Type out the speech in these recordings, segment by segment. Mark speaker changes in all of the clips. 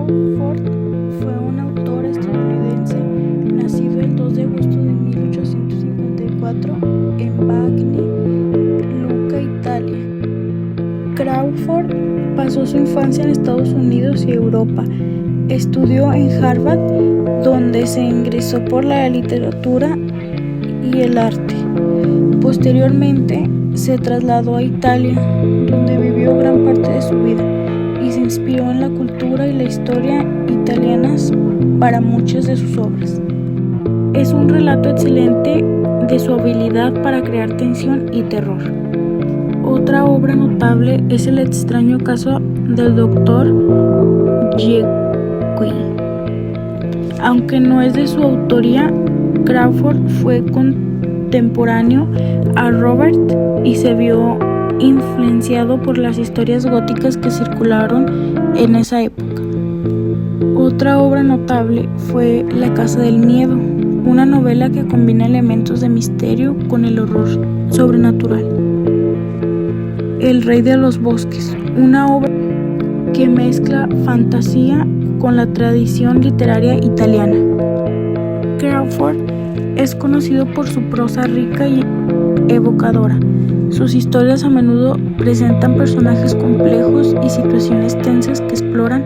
Speaker 1: Crawford fue un autor estadounidense nacido el 2 de agosto de 1854 en Bagni, Lucca, Italia. Crawford pasó su infancia en Estados Unidos y Europa. Estudió en Harvard, donde se ingresó por la literatura y el arte. Posteriormente se trasladó a Italia, donde vivió gran parte de su vida y se inspiró en la cultura y la historia italianas para muchas de sus obras. Es un relato excelente de su habilidad para crear tensión y terror. Otra obra notable es El extraño caso del Dr. Jekyll. Aunque no es de su autoría, Crawford fue contemporáneo a Robert y se vio influenciado por las historias góticas que circularon en esa época. Otra obra notable fue La casa del miedo, una novela que combina elementos de misterio con el horror sobrenatural. El rey de los bosques, una obra que mezcla fantasía con la tradición literaria italiana. Crawford es conocido por su prosa rica y evocadora. Sus historias a menudo presentan personajes complejos y situaciones tensas que exploran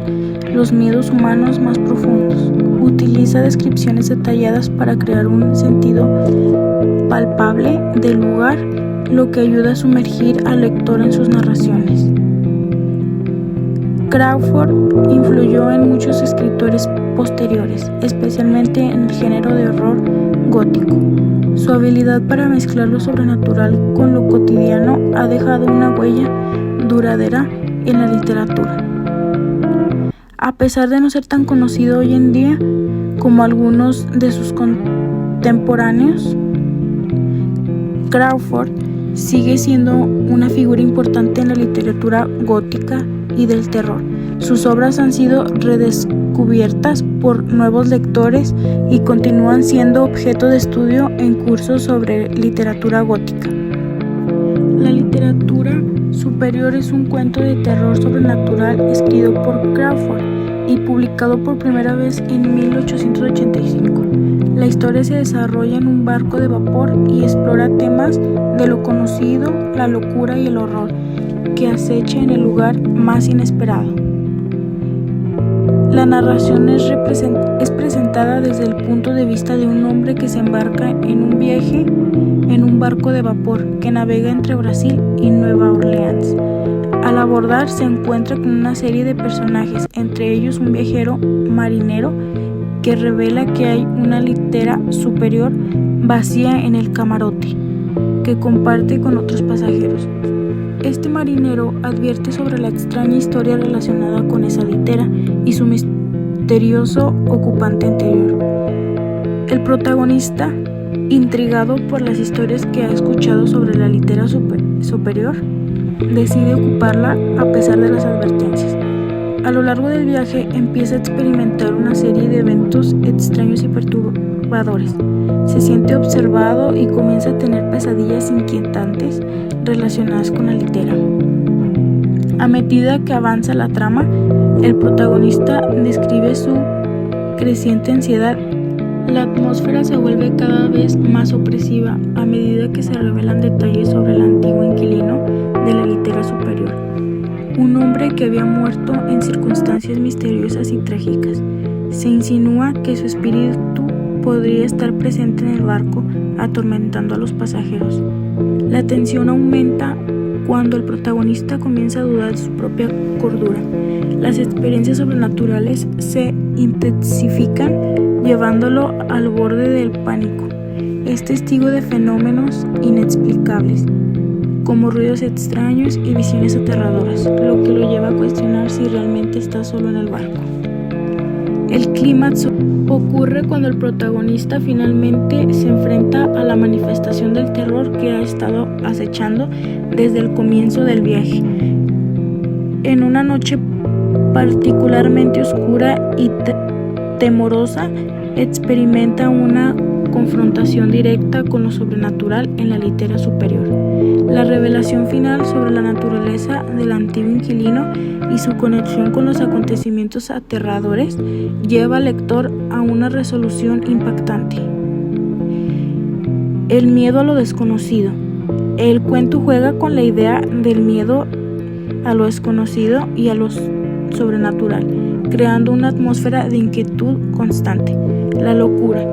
Speaker 1: los miedos humanos más profundos. Utiliza descripciones detalladas para crear un sentido palpable del lugar, lo que ayuda a sumergir al lector en sus narraciones. Crawford influyó en muchos escritores posteriores, especialmente en el género de horror gótico. Su habilidad para mezclar lo sobrenatural con lo cotidiano ha dejado una huella duradera en la literatura. A pesar de no ser tan conocido hoy en día como algunos de sus contemporáneos, Crawford sigue siendo una figura importante en la literatura gótica y del terror. Sus obras han sido redescubiertas por nuevos lectores y continúan siendo objeto de estudio en cursos sobre literatura gótica. La literatura superior es un cuento de terror sobrenatural escrito por Crawford y publicado por primera vez en 1885. La historia se desarrolla en un barco de vapor y explora temas de lo conocido, la locura y el horror que acecha en el lugar más inesperado. La narración es presentada desde el punto de vista de un hombre que se embarca en un viaje en un barco de vapor que navega entre Brasil y Nueva Orleans. Al abordar se encuentra con una serie de personajes, entre ellos un viajero marinero que revela que hay una litera superior vacía en el camarote que comparte con otros pasajeros. Este marinero advierte sobre la extraña historia relacionada con esa litera y su misterioso ocupante anterior. El protagonista, intrigado por las historias que ha escuchado sobre la litera superior, decide ocuparla a pesar de las advertencias. A lo largo del viaje empieza a experimentar una serie de eventos extraños y perturbadores. Se siente observado y comienza a tener pesadillas inquietantes relacionadas con la litera. A medida que avanza la trama, el protagonista describe su creciente ansiedad. La atmósfera se vuelve cada vez más opresiva a medida que se revelan detalles sobre el antiguo inquilino de la litera superior, un hombre que había muerto en circunstancias misteriosas y trágicas. Se insinúa que su espíritu podría estar presente en el barco, atormentando a los pasajeros. La tensión aumenta cuando el protagonista comienza a dudar de su propia cordura. Las experiencias sobrenaturales se intensifican, llevándolo al borde del pánico. Es testigo de fenómenos inexplicables, como ruidos extraños y visiones aterradoras, lo que lo lleva a cuestionar si realmente está solo en el barco. El clímax ocurre cuando el protagonista finalmente se enfrenta a la manifestación del terror que ha estado acechando desde el comienzo del viaje. En una noche particularmente oscura y temorosa, experimenta una confrontación directa con lo sobrenatural en la litera superior. La revelación final sobre la naturaleza del antiguo inquilino y su conexión con los acontecimientos aterradores lleva al lector a una resolución impactante. El miedo a lo desconocido. El cuento juega con la idea del miedo a lo desconocido y a lo sobrenatural, creando una atmósfera de inquietud constante. La locura.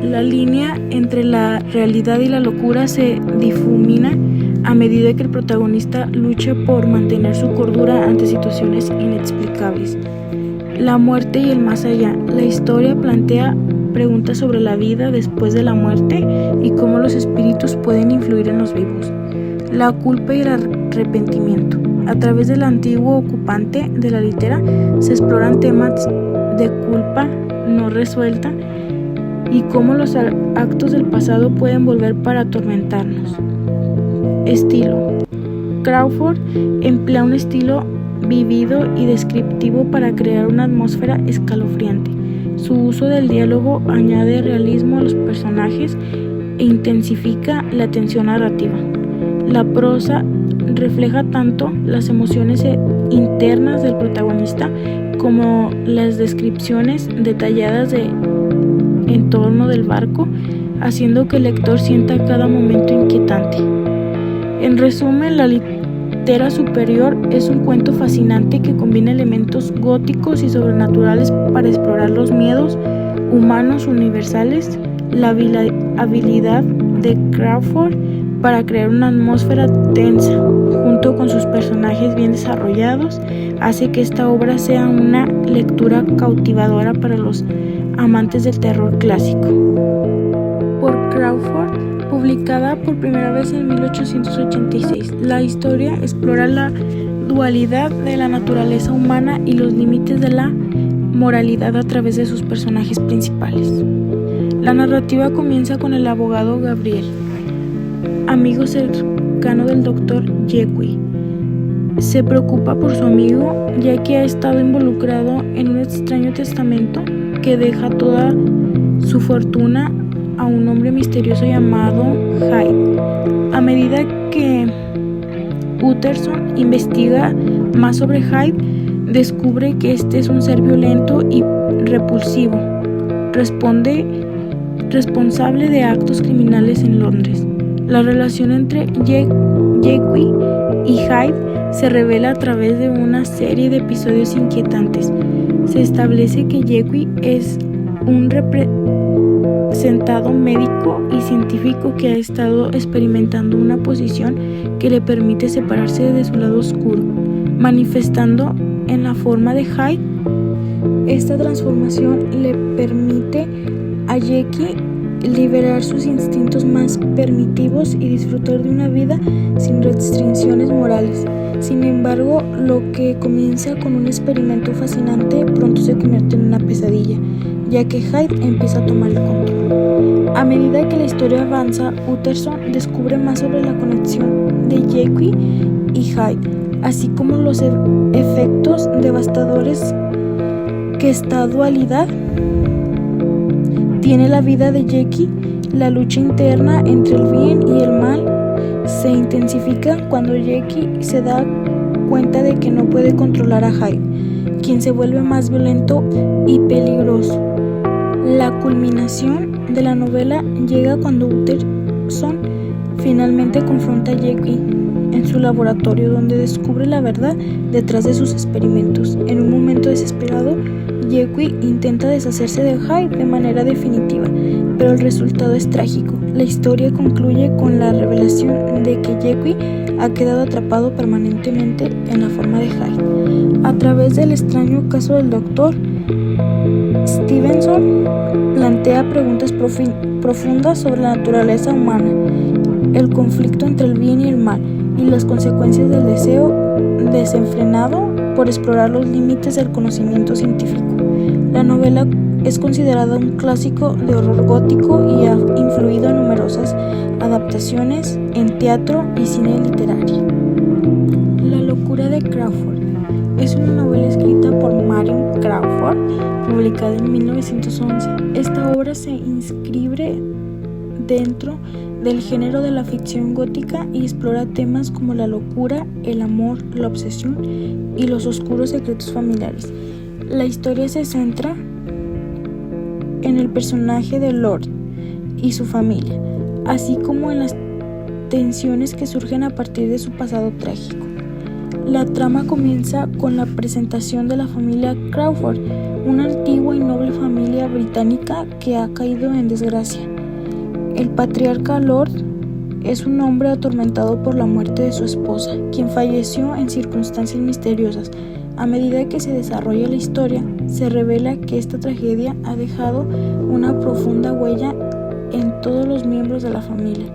Speaker 1: La línea entre la realidad y la locura se difumina a medida que el protagonista lucha por mantener su cordura ante situaciones inexplicables. La muerte y el más allá. La historia plantea preguntas sobre la vida después de la muerte y cómo los espíritus pueden influir en los vivos. La culpa y el arrepentimiento. A través del antiguo ocupante de la litera se exploran temas de culpa no resuelta y cómo los actos del pasado pueden volver para atormentarnos. Estilo. Crawford emplea un estilo vivido y descriptivo para crear una atmósfera escalofriante. Su uso del diálogo añade realismo a los personajes e intensifica la tensión narrativa. La prosa refleja tanto las emociones internas del protagonista como las descripciones detalladas del entorno del barco, haciendo que el lector sienta cada momento inquietante. En resumen, la litera superior es un cuento fascinante que combina elementos góticos y sobrenaturales para explorar los miedos humanos universales. La habilidad de Crawford para crear una atmósfera tensa, junto con sus personajes bien desarrollados, hace que esta obra sea una lectura cautivadora para los amantes del terror clásico. Por Crawford, publicada por primera vez en 1886, la historia explora la dualidad de la naturaleza humana y los límites de la moralidad a través de sus personajes principales. La narrativa comienza con el abogado Gabriel, amigo cercano del Dr. Jekyll. Se preocupa por su amigo ya que ha estado involucrado en un extraño testamento que deja toda su fortuna a un hombre misterioso llamado Hyde. A medida que Utterson investiga más sobre Hyde, descubre que este es un ser violento y repulsivo, responsable de actos criminales en Londres. La relación entre Jekyll y Hyde se revela a través de una serie de episodios inquietantes. Se establece que Jekyll es un representado médico y científico que ha estado experimentando una posición que le permite separarse de su lado oscuro, manifestando en la forma de Hyde. Esta transformación le permite a Jekyll liberar sus instintos más primitivos y disfrutar de una vida sin restricciones morales. Sin embargo, lo que comienza con un experimento fascinante pronto se convierte en una pesadilla, ya que Hyde empieza a tomar el control. A medida que la historia avanza, Utterson descubre más sobre la conexión de Jekyll y Hyde, así como los efectos devastadores que esta dualidad tiene la vida de Jekyll. La lucha interna entre el bien y el mal se intensifica cuando Jekyll se da cuenta de que no puede controlar a Hyde, quien se vuelve más violento y peligroso. La culminación de la novela llega cuando Utterson finalmente confronta a Jekyll en su laboratorio, donde descubre la verdad detrás de sus experimentos. En un momento desesperado, Jekyll intenta deshacerse de Hyde de manera definitiva, pero el resultado es trágico. La historia concluye con la revelación de que Jekyll ha quedado atrapado permanentemente en la forma de Hyde. A través del extraño caso del Dr. Stevenson plantea preguntas profundas sobre la naturaleza humana, el conflicto entre el bien y el mal, y las consecuencias del deseo desenfrenado por explorar los límites del conocimiento científico. La novela es considerada un clásico de horror gótico y ha influido en numerosas adaptaciones en teatro y cine literario. La locura de Crawford es una novela escrita por Marion Crawford, publicada en 1911. Esta obra se inscribe dentro del género de la ficción gótica y explora temas como la locura, el amor, la obsesión y los oscuros secretos familiares. La historia se centra en el personaje de Lord y su familia, así como en las tensiones que surgen a partir de su pasado trágico. La trama comienza con la presentación de la familia Crawford, una antigua y noble familia británica que ha caído en desgracia. El patriarca Lord es un hombre atormentado por la muerte de su esposa, quien falleció en circunstancias misteriosas. A medida que se desarrolla la historia, se revela que esta tragedia ha dejado una profunda huella en todos los miembros de la familia.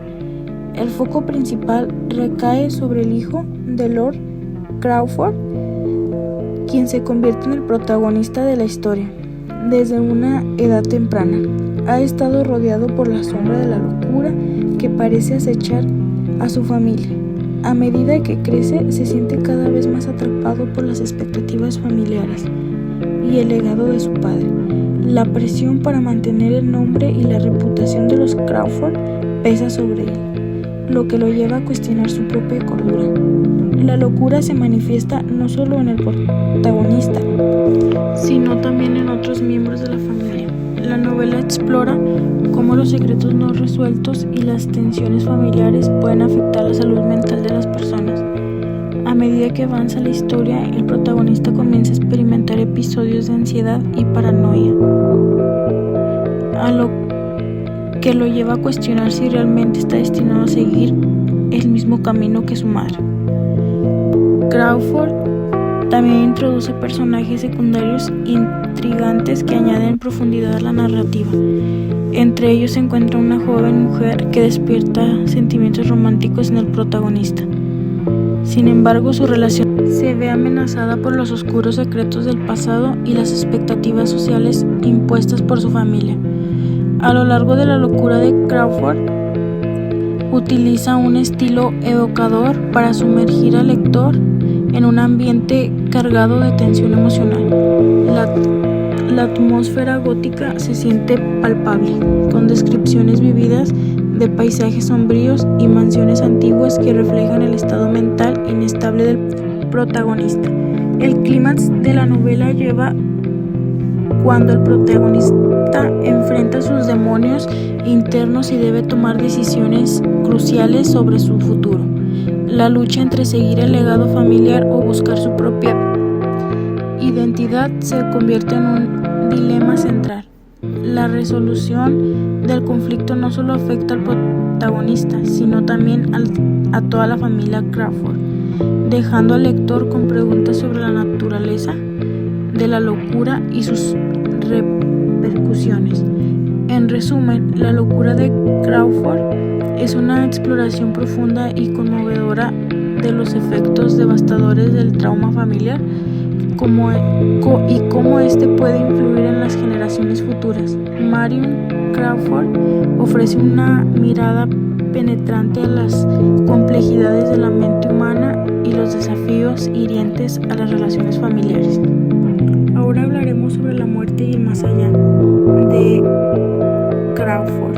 Speaker 1: El foco principal recae sobre el hijo de Lord Crawford, quien se convierte en el protagonista de la historia. Desde una edad temprana, ha estado rodeado por la sombra de la locura que parece acechar a su familia. A medida que crece, se siente cada vez más atrapado por las expectativas familiares y el legado de su padre. La presión para mantener el nombre y la reputación de los Crawford pesa sobre él, lo que lo lleva a cuestionar su propia cordura. La locura se manifiesta no solo en el protagonista, sino también en otros miembros de la familia. La novela explora cómo los secretos no resueltos y las tensiones familiares pueden afectar la salud mental de las personas. A medida que avanza la historia, el protagonista comienza a experimentar episodios de ansiedad y paranoia, a lo que lo lleva a cuestionar si realmente está destinado a seguir el mismo camino que su madre. Crawford también introduce personajes secundarios intrigantes que añaden profundidad a la narrativa. Entre ellos se encuentra una joven mujer que despierta sentimientos románticos en el protagonista. Sin embargo, su relación se ve amenazada por los oscuros secretos del pasado y las expectativas sociales impuestas por su familia. A lo largo de la locura de Crawford, utiliza un estilo evocador para sumergir al lector en un ambiente cargado de tensión emocional. La atmósfera gótica se siente palpable, con descripciones vividas de paisajes sombríos y mansiones antiguas que reflejan el estado mental inestable del protagonista. El clímax de la novela lleva cuando el protagonista enfrenta sus demonios internos y debe tomar decisiones cruciales sobre su futuro. La lucha entre seguir el legado familiar o buscar su propia identidad se convierte en un dilema central. La resolución del conflicto no solo afecta al protagonista, sino también a toda la familia Crawford, dejando al lector con preguntas sobre la naturaleza de la locura y sus repercusiones. En resumen, la locura de Crawford es una exploración profunda y conmovedora de los efectos devastadores del trauma familiar y cómo este puede influir en las generaciones futuras. Marion Crawford ofrece una mirada penetrante a las complejidades de la mente humana y los desafíos hirientes a las relaciones familiares. Ahora hablaremos sobre la muerte y el más allá de Crawford,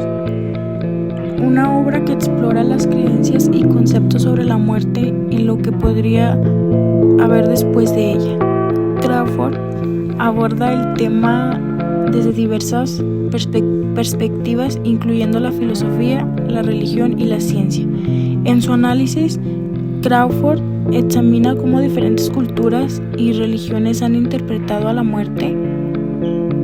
Speaker 1: una obra que explora las creencias y conceptos sobre la muerte y lo que podría haber después de ella. Crawford aborda el tema desde diversas perspectivas, incluyendo la filosofía, la religión y la ciencia. En su análisis, Crawford examina cómo diferentes culturas y religiones han interpretado a la muerte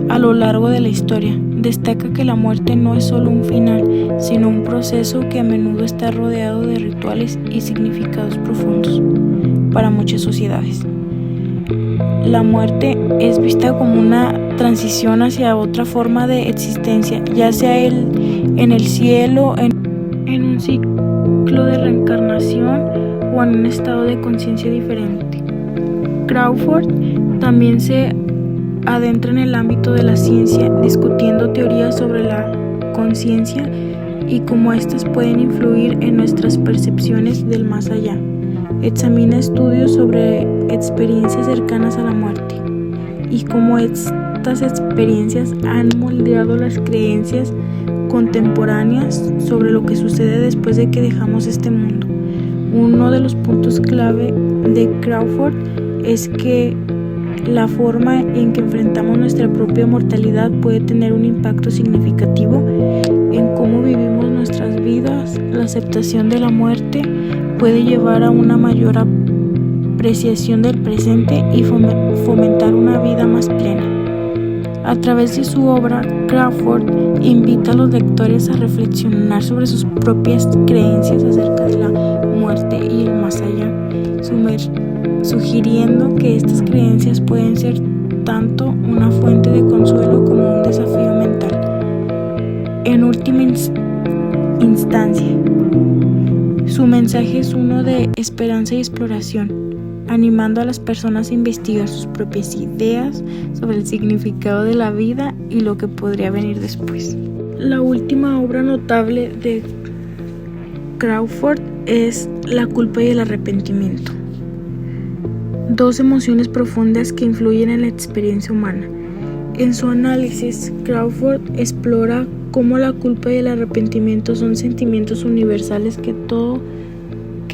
Speaker 1: a lo largo de la historia. Destaca que la muerte no es solo un final, sino un proceso que a menudo está rodeado de rituales y significados profundos para muchas sociedades. La muerte es vista como una transición hacia otra forma de existencia, ya sea en el cielo, en un ciclo de reencarnación o en un estado de conciencia diferente. Crawford también se adentra en el ámbito de la ciencia, discutiendo teorías sobre la conciencia y cómo éstas pueden influir en nuestras percepciones del más allá. Examina estudios sobre experiencias cercanas a la muerte y cómo éstas estas experiencias han moldeado las creencias contemporáneas sobre lo que sucede después de que dejamos este mundo. Uno de los puntos clave de Crawford es que la forma en que enfrentamos nuestra propia mortalidad puede tener un impacto significativo en cómo vivimos nuestras vidas. La aceptación de la muerte puede llevar a una mayor apreciación del presente y fomentar una vida más plena. A través de su obra, Crawford invita a los lectores a reflexionar sobre sus propias creencias acerca de la muerte y el más allá, sugiriendo que estas creencias pueden ser tanto una fuente de consuelo como un desafío mental. En última instancia, su mensaje es uno de esperanza y exploración, animando a las personas a investigar sus propias ideas sobre el significado de la vida y lo que podría venir después. La última obra notable de Crawford es La culpa y el arrepentimiento, dos emociones profundas que influyen en la experiencia humana. En su análisis, Crawford explora cómo la culpa y el arrepentimiento son sentimientos universales que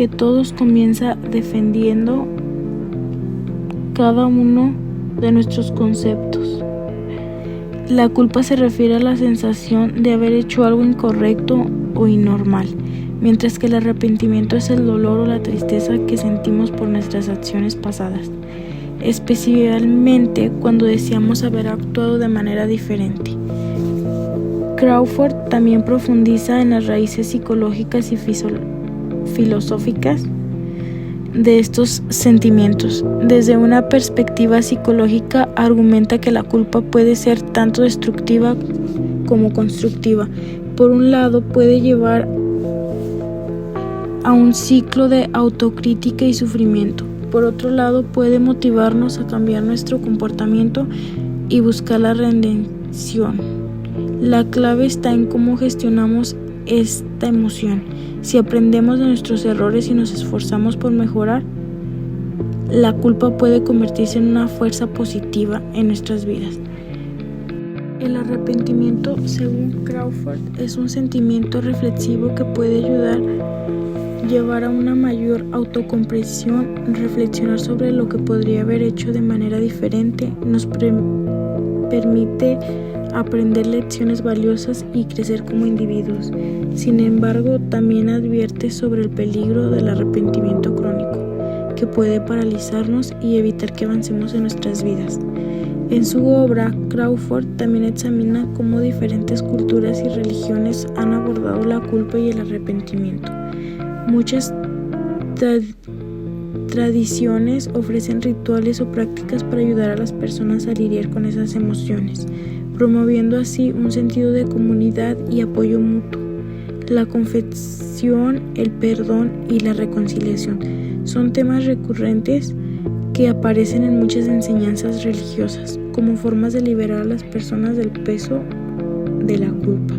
Speaker 1: todos comienza defendiendo cada uno de nuestros conceptos. La culpa se refiere a la sensación de haber hecho algo incorrecto o anormal, mientras que el arrepentimiento es el dolor o la tristeza que sentimos por nuestras acciones pasadas, especialmente cuando deseamos haber actuado de manera diferente. Crawford también profundiza en las raíces psicológicas y filosóficas de estos sentimientos. Desde una perspectiva psicológica, argumenta que la culpa puede ser tanto destructiva como constructiva. Por un lado, puede llevar a un ciclo de autocrítica y sufrimiento. Por otro lado, puede motivarnos a cambiar nuestro comportamiento y buscar la redención. La clave está en cómo gestionamos esta emoción. Si aprendemos de nuestros errores y nos esforzamos por mejorar, la culpa puede convertirse en una fuerza positiva en nuestras vidas. El arrepentimiento, según Crawford, es un sentimiento reflexivo que puede llevar a una mayor autocomprensión. Reflexionar sobre lo que podría haber hecho de manera diferente nos permite aprender lecciones valiosas y crecer como individuos. Sin embargo, también advierte sobre el peligro del arrepentimiento crónico, que puede paralizarnos y evitar que avancemos en nuestras vidas. En su obra, Crawford también examina cómo diferentes culturas y religiones han abordado la culpa y el arrepentimiento. Muchas tradiciones ofrecen rituales o prácticas para ayudar a las personas a lidiar con esas emociones, promoviendo así un sentido de comunidad y apoyo mutuo. La confesión, el perdón y la reconciliación son temas recurrentes que aparecen en muchas enseñanzas religiosas como formas de liberar a las personas del peso de la culpa.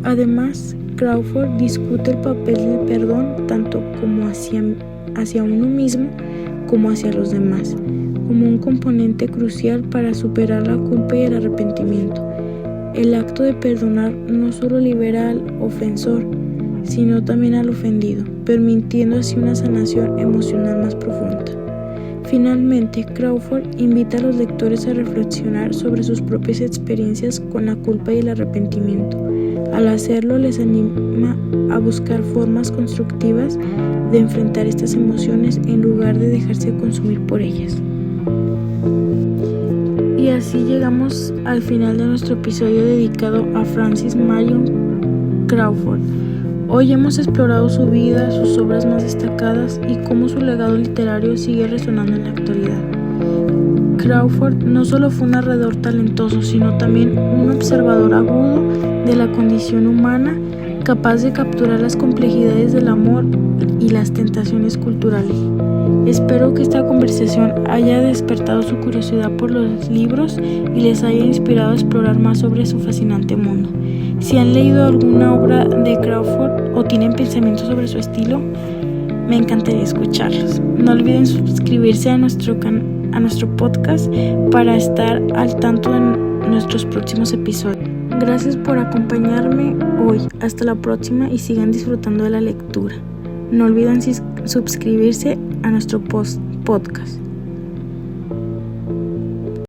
Speaker 1: Además, Crawford discute el papel del perdón tanto como hacia uno mismo como hacia los demás, como un componente crucial para superar la culpa y el arrepentimiento. El acto de perdonar no solo libera al ofensor, sino también al ofendido, permitiendo así una sanación emocional más profunda. Finalmente, Crawford invita a los lectores a reflexionar sobre sus propias experiencias con la culpa y el arrepentimiento. Al hacerlo, les anima a buscar formas constructivas de enfrentar estas emociones en lugar de dejarse consumir por ellas. Y así llegamos al final de nuestro episodio dedicado a Francis Marion Crawford. Hoy hemos explorado su vida, sus obras más destacadas y cómo su legado literario sigue resonando en la actualidad. Crawford no solo fue un narrador talentoso, sino también un observador agudo de la condición humana, capaz de capturar las complejidades del amor y las tentaciones culturales. Espero que esta conversación haya despertado su curiosidad por los libros y les haya inspirado a explorar más sobre su fascinante mundo. Si han leído alguna obra de Crawford o tienen pensamientos sobre su estilo, me encantaría escucharlos. No olviden suscribirse a a nuestro podcast para estar al tanto de nuestros próximos episodios. Gracias por acompañarme hoy. Hasta la próxima y sigan disfrutando de la lectura. No olviden suscribirse a nuestro podcast.